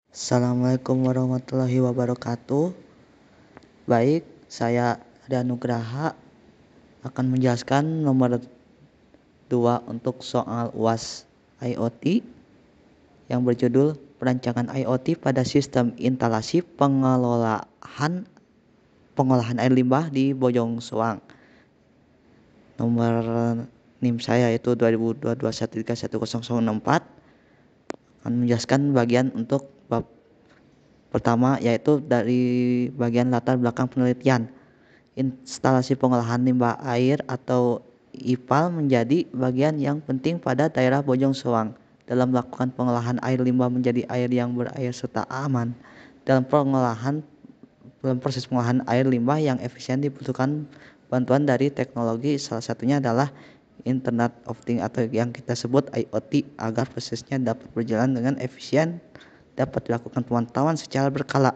Assalamualaikum warahmatullahi wabarakatuh. Baik, saya Ada Nugraha akan menjelaskan nomor 2 untuk soal UAS IoT yang berjudul Perancangan IoT pada Sistem Instalasi Pengolahan Air Limbah di Bojong Soang. Nomor NIM saya yaitu 2022131064 akan menjelaskan bagian untuk bab pertama, yaitu dari bagian latar belakang penelitian. Instalasi pengolahan limbah air atau IPAL menjadi bagian yang penting pada daerah Bojong Soang dalam melakukan pengolahan air limbah menjadi air yang berair serta aman. Dalam proses pengolahan air limbah yang efisien dibutuhkan bantuan dari teknologi, salah satunya adalah Internet of Things atau yang kita sebut IoT, agar prosesnya dapat berjalan dengan efisien, dapat dilakukan pemantauan secara berkala.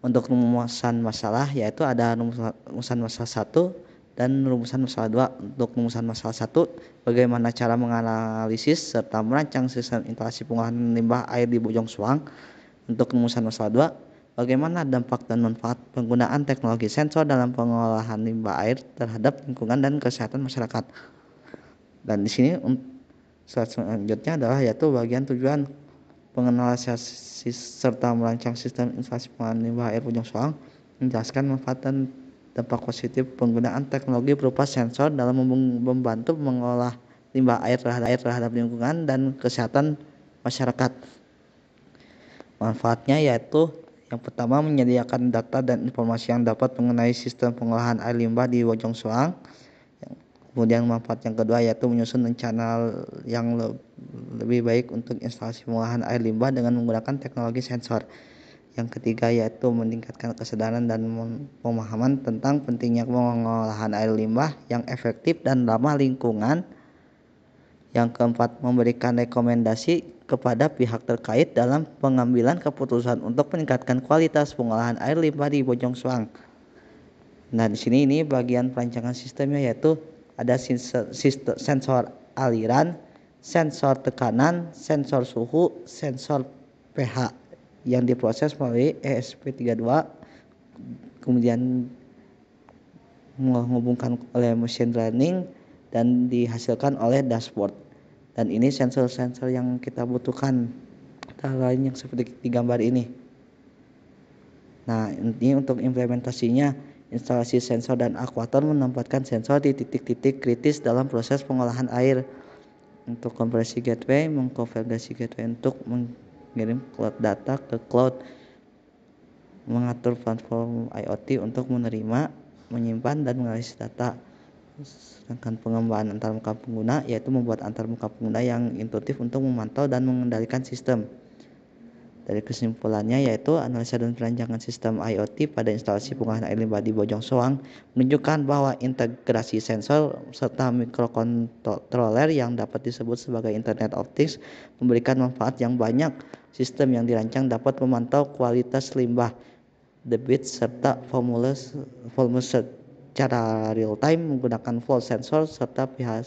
Untuk rumusan masalah yaitu ada rumusan masalah 1 dan rumusan masalah 2. Untuk rumusan masalah 1, bagaimana cara menganalisis serta merancang sistem instalasi pengolahan limbah air di Bojong Soang. Untuk rumusan masalah 2, bagaimana dampak dan manfaat penggunaan teknologi sensor dalam pengolahan limbah air terhadap lingkungan dan kesehatan masyarakat. Dan di sini selanjutnya adalah yaitu bagian tujuan penganalisis serta merancang sistem instalasi pengolahan limbah air Bojong Soang, menjelaskan manfaat dan dampak positif penggunaan teknologi berupa sensor dalam membantu mengolah limbah air terhadap lingkungan dan kesehatan masyarakat. Manfaatnya yaitu yang pertama, menyediakan data dan informasi yang dapat mengenai sistem pengolahan air limbah di Bojong Soang. Kemudian manfaat yang kedua yaitu menyusun rencana yang lebih baik untuk instalasi pengolahan air limbah dengan menggunakan teknologi sensor. Yang ketiga yaitu meningkatkan kesadaran dan pemahaman tentang pentingnya pengolahan air limbah yang efektif dan ramah lingkungan. Yang keempat, memberikan rekomendasi kepada pihak terkait dalam pengambilan keputusan untuk meningkatkan kualitas pengolahan air limbah di Bojong Soang. Nah, di sini ini bagian perancangan sistemnya yaitu ada sensor aliran, sensor tekanan, sensor suhu, sensor pH yang diproses melalui ESP32, kemudian menghubungkan oleh machine learning dan dihasilkan oleh dashboard. Dan ini sensor-sensor yang kita butuhkan, antara lain yang seperti di gambar ini. Nah, ini untuk implementasinya, instalasi sensor dan aktuator menempatkan sensor di titik-titik kritis dalam proses pengolahan air. Untuk kompresi gateway, mengkonfigurasi gateway untuk mengirim cloud data ke cloud, mengatur platform IoT untuk menerima, menyimpan, dan menganalisis data. Sedangkan pengembangan antarmuka pengguna yaitu membuat antarmuka pengguna yang intuitif untuk memantau dan mengendalikan sistem. Dari kesimpulannya yaitu analisa dan perancangan sistem IoT pada instalasi pengolahan air limbah di Bojong Soang menunjukkan bahwa integrasi sensor serta mikrokontroler yang dapat disebut sebagai Internet of Things memberikan manfaat yang banyak. Sistem yang dirancang dapat memantau kualitas limbah, debit, serta volume secara real time menggunakan flow sensor serta pH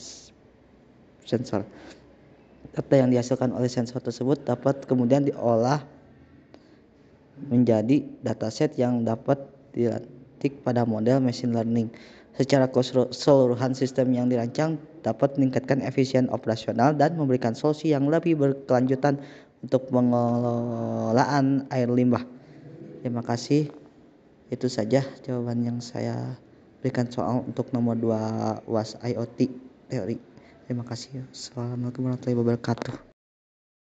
sensor. Data yang dihasilkan oleh sensor tersebut dapat kemudian diolah menjadi dataset yang dapat dilatih pada model machine learning. Secara keseluruhan, sistem yang dirancang dapat meningkatkan efisien operasional dan memberikan solusi yang lebih berkelanjutan untuk pengelolaan air limbah. Terima kasih. Itu saja jawaban yang saya berikan soal untuk nomor 2 UAS IoT teori. Terima kasih. Assalamualaikum warahmatullahi wabarakatuh.